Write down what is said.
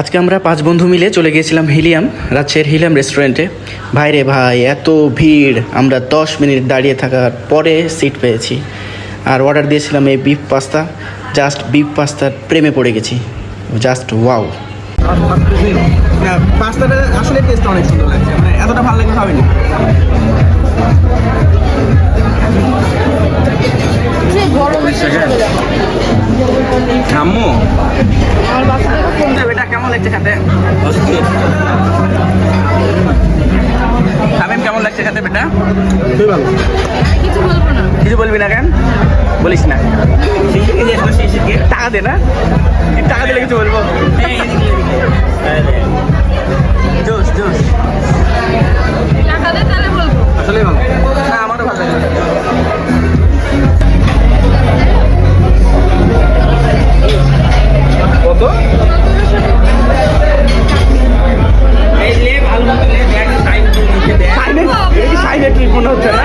আজকে আমরা 5 বন্ধু মিলে চলে গিয়েছিলাম হিলিয়াম, রাজশাহীর হিলিয়াম রেস্টুরেন্টে। ভাইরে ভাই, এত ভিড়! আমরা 10 মিনিট দাঁড়িয়ে থাকার পরে সিট পেয়েছি। আর অর্ডার দিয়েছিলাম এই বিফ পাস্তা। জাস্ট বিফ পাস্তার প্রেমে পড়ে গেছি। Just wow! পাস্তাটা আসলে টেস্ট অনেক সুন্দর লাগছে, মানে এতটা ভালো লাগে ভাবিনি। আম্মু এটা কেমন লাগছে খেতে? খাবেন কেমন লাগছে খেতে বেটা? খুবই ভালো। কিছু বলবি না কেন? বলিস না, টাকা দে না, টাকা দিলে কিছু বলবো। জোস জোস আসলে ভালো। হ্যাঁ, আমারও ভালো লাগে। কত? সাইনের ট্রিট মনে হচ্ছে না?